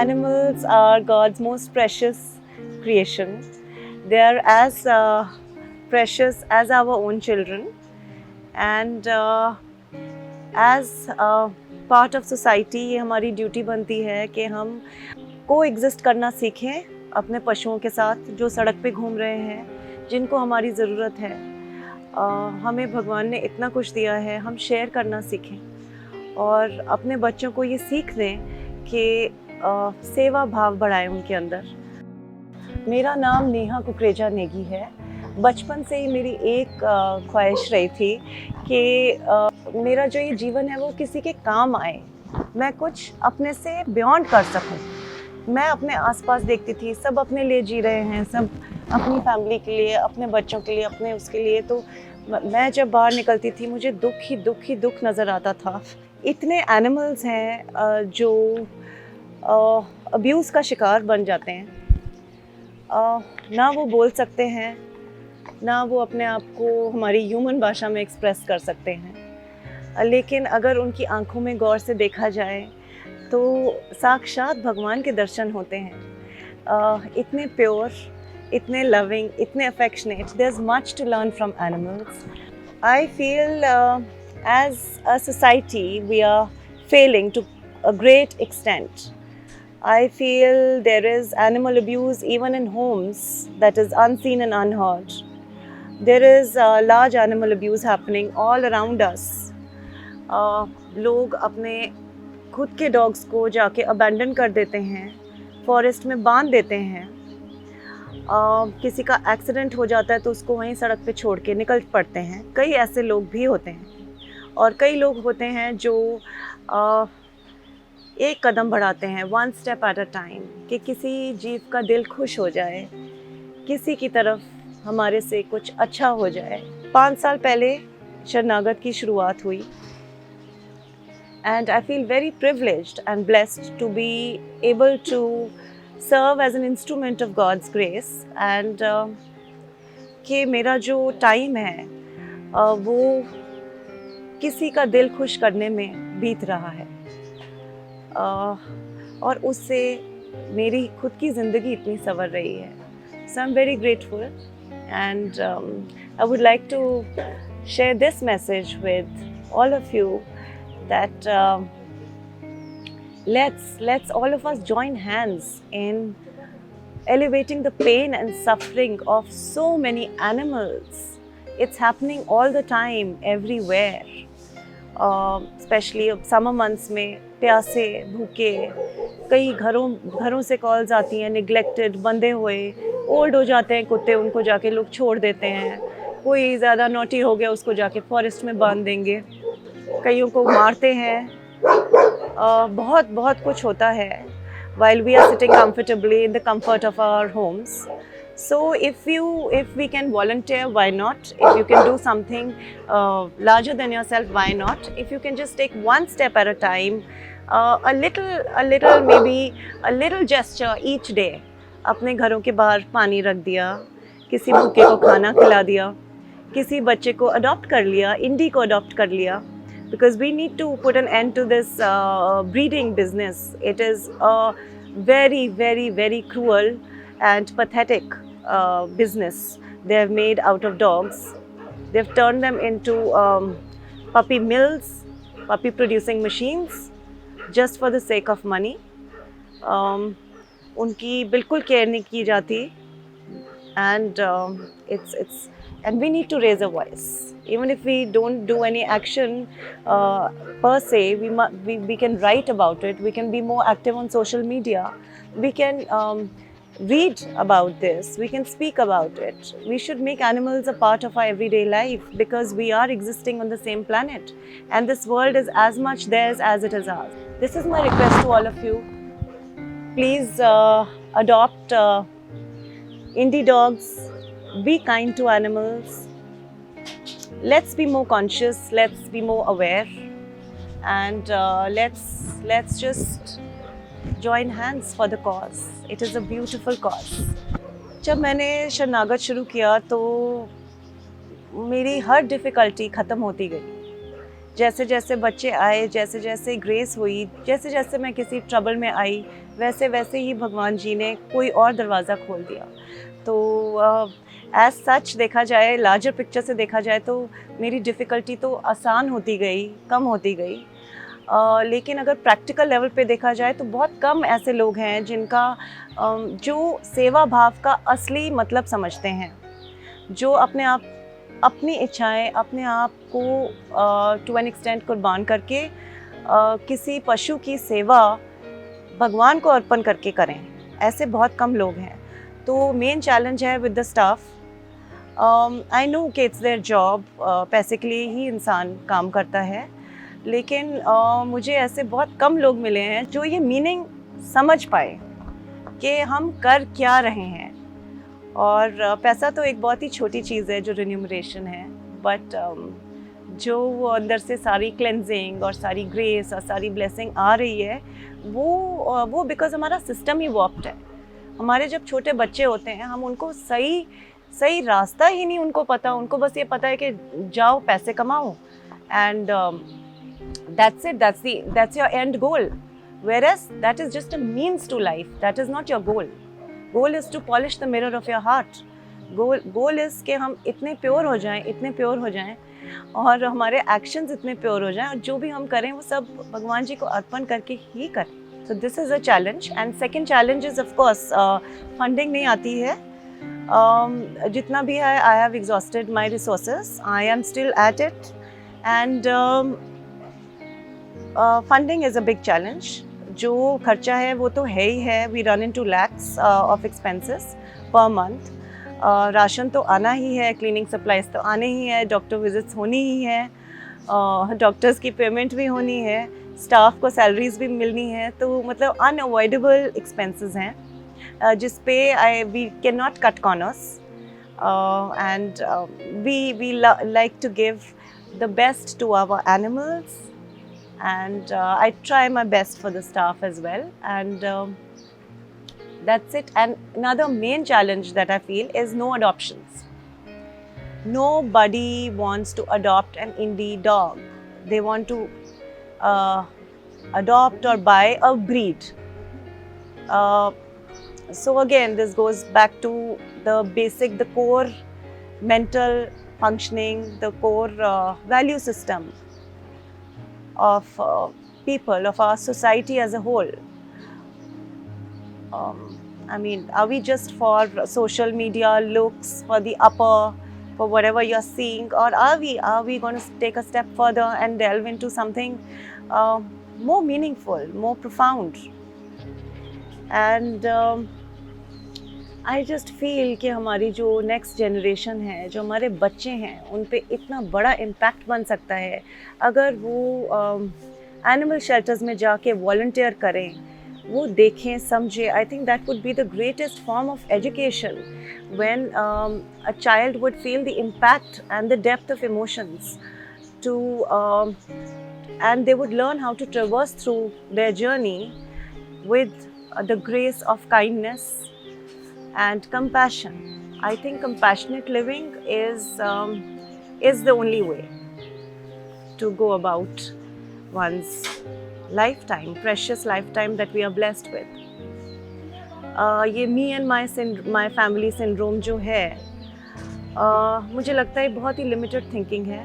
Animals are God's most precious creation. They are as precious as our own children, and as part of society ये हमारी duty बनती है कि हम को एग्जिस्ट करना सीखें अपने पशुओं के साथ जो सड़क पे घूम रहे हैं, जिनको हमारी ज़रूरत है। हमें भगवान ने इतना कुछ दिया है, हम शेयर करना सीखें और अपने बच्चों को ये सीख दें कि सेवा भाव बढ़ाएं उनके अंदर। मेरा नाम नेहा कुकरेजा नेगी है। बचपन से ही मेरी एक ख्वाहिश रही थी कि मेरा जो ये जीवन है वो किसी के काम आए, मैं कुछ अपने से बियॉन्ड कर सकूं। मैं अपने आसपास देखती थी, सब अपने लिए जी रहे हैं, सब अपनी फैमिली के लिए, अपने बच्चों के लिए, अपने उसके लिए। तो मैं जब बाहर निकलती थी मुझे दुख ही दुख नज़र आता था। इतने एनिमल्स हैं जो अब्यूज़ का शिकार बन जाते हैं। ना वो बोल सकते हैं, ना वो अपने आप को हमारी ह्यूमन भाषा में एक्सप्रेस कर सकते हैं, लेकिन अगर उनकी आंखों में गौर से देखा जाए तो साक्षात भगवान के दर्शन होते हैं। इतने प्योर, इतने लविंग, इतने affectionate. There is much to learn from animals. I feel as a society we are failing to a great extent. I feel there is animal abuse even in homes that is unseen and unheard. There is large animal abuse happening all around us. लोग अपने खुद के dogs को जाके abandon कर देते हैं, forest में बांध देते हैं। किसी का एक्सीडेंट हो जाता है तो उसको वहीं सड़क पे छोड़ के निकल पड़ते हैं। कई ऐसे लोग भी होते हैं और कई लोग होते हैं जो एक कदम बढ़ाते हैं, one step at a time, कि किसी जीव का दिल खुश हो जाए, किसी की तरफ हमारे से कुछ अच्छा हो जाए। 5 साल पहले शरणागत की शुरुआत हुई and I feel very privileged and blessed to be able to serve as an instrument of God's grace and कि मेरा जो टाइम है वो किसी का दिल खुश करने में बीत रहा है और उससे मेरी खुद की ज़िंदगी इतनी संवर रही है। So I'm very grateful and I would like to share this message with all of you that let's all of us join hands in elevating the pain and suffering of so many animals. It's happening all the time everywhere. Specially summer months में प्यासे भूखे, कई घरों से calls आती हैं, neglected, बंधे हुए, ओल्ड हो जाते हैं कुत्ते, उनको जाके लोग छोड़ देते हैं। कोई ज़्यादा नॉटी हो गया उसको जाके फॉरेस्ट में बांध देंगे, कईयों को मारते हैं। बहुत कुछ होता है while we are sitting comfortably in the comfort of our homes. So if we can volunteer, why not? If you can do something larger than yourself, why not? If you can just take one step at a time, a little maybe a little gesture each day. अपने घरों के बाहर पानी रख दिया, किसी भूखे को खाना खिला दिया, किसी बच्चे को अडॉप्ट कर लिया, इंडी को अडॉप्ट कर लिया, because we need to put an end to this breeding business. It is a very cruel and pathetic business they have made out of dogs. They've turned them into puppy mills, puppy producing machines just for the sake of money. उनकी बिल्कुल care नहीं की जाती and and we need to raise a voice. Even if we don't do any action per se, we can write about it, we can be more active on social media, we can read about this, we can speak about it. We should make animals a part of our everyday life because we are existing on the same planet and this world is as much theirs as it is ours. This is my request to all of you. Please adopt indie dogs, be kind to animals. Let's be more conscious, let's be more aware and let's just join hands for the cause. It is a beautiful cause. जब मैंने शरणागत शुरू किया तो मेरी हर difficulty ख़त्म होती गई जैसे जैसे बच्चे आए, जैसे जैसे ग्रेस हुई, जैसे जैसे मैं किसी ट्रबल में आई, वैसे वैसे ही भगवान जी ने कोई और दरवाज़ा खोल दिया। तो एज़ सच देखा जाए, लार्जर पिक्चर से देखा जाए तो मेरी डिफ़िकल्टी तो आसान होती गई, कम होती गई। लेकिन अगर प्रैक्टिकल लेवल पे देखा जाए तो बहुत कम ऐसे लोग हैं जिनका जो सेवा भाव का असली मतलब समझते हैं, जो अपनी इच्छाएं, अपने आप को टू एन एक्सटेंट कुर्बान करके किसी पशु की सेवा भगवान को अर्पण करके करें। ऐसे बहुत कम लोग हैं। तो मेन चैलेंज है with the staff. I know कि इट्स देयर जॉब, पैसे के लिए ही इंसान काम करता है, लेकिन मुझे ऐसे बहुत कम लोग मिले हैं जो ये मीनिंग समझ पाए कि हम कर क्या रहे हैं। और पैसा तो एक बहुत ही छोटी चीज़ है जो रिन्यूमरेशन है, बट जो वो अंदर से सारी क्लेंजिंग और सारी ग्रेस और सारी ब्लेसिंग आ रही है, वो बिकॉज हमारा सिस्टम ही वॉप्ड है। हमारे जब छोटे बच्चे होते हैं, हम उनको सही रास्ता ही नहीं उनको पता, उनको बस ये पता है कि जाओ पैसे कमाओ, and that's it, that's your end goal, whereas that is just a means to life, that is not your goal is to polish the mirror of your heart. goal is कि हम इतने प्योर हो जाएं और हमारे actions इतने pure हो जाएं, और जो भी हम करें वो सब भगवान जी को अर्पण करके ही करें। So this is a challenge, and second challenge is of course funding नहीं आती है। जितना भी है, I have exhausted my resources, I am still at it, and funding is a big challenge. जो खर्चा है वो तो है ही है, we run into lakhs of expenses per month. Ration तो आना ही है, क्लीनिंग सप्लाईज तो आने ही है, डॉक्टर विजिट्स होनी ही है, डॉक्टर्स की पेमेंट भी होनी है, स्टाफ को सैलरीज भी मिलनी है। तो मतलब अनअवॉइडेबल एक्सपेंसेस हैं जिस पे we can not cut corners, and we like to give the best to our animals, and I try my best for the staff as well, and that's it. And another main challenge that I feel is no adoptions. Nobody wants to adopt an indie dog. They want to adopt or buy a breed. So again, this goes back to the basic, the core mental functioning, the core value system of people, of our society as a whole. I mean, are we just for social media looks, for the upper, for whatever you're seeing, or are we going to take a step further and delve into something more meaningful, more profound? And I just feel कि हमारी जो next generation है, जो हमारे बच्चे हैं, उन पे इतना बड़ा इम्पैक्ट बन सकता है अगर वो एनिमल शेल्टर्स में जाके वॉलंटियर करें, वो देखें, समझें। I think that would be the greatest form of education, when a child would feel the impact and the depth of emotions to and they would learn how to traverse through their journey with the grace of kindness and compassion. I think compassionate living is the only way to go about one's lifetime, precious lifetime that we are blessed with. ये me and my family syndrome जो है, मुझे लगता है बहुत ही limited thinking है.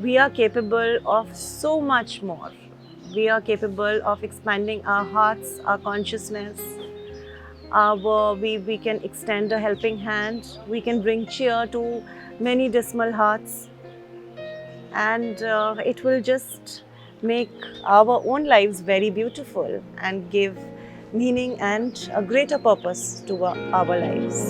We are capable of so much more. We are capable of expanding our hearts, our consciousness. We can extend a helping hand. We can bring cheer to many dismal hearts, and it will just make our own lives very beautiful and give meaning and a greater purpose to our lives.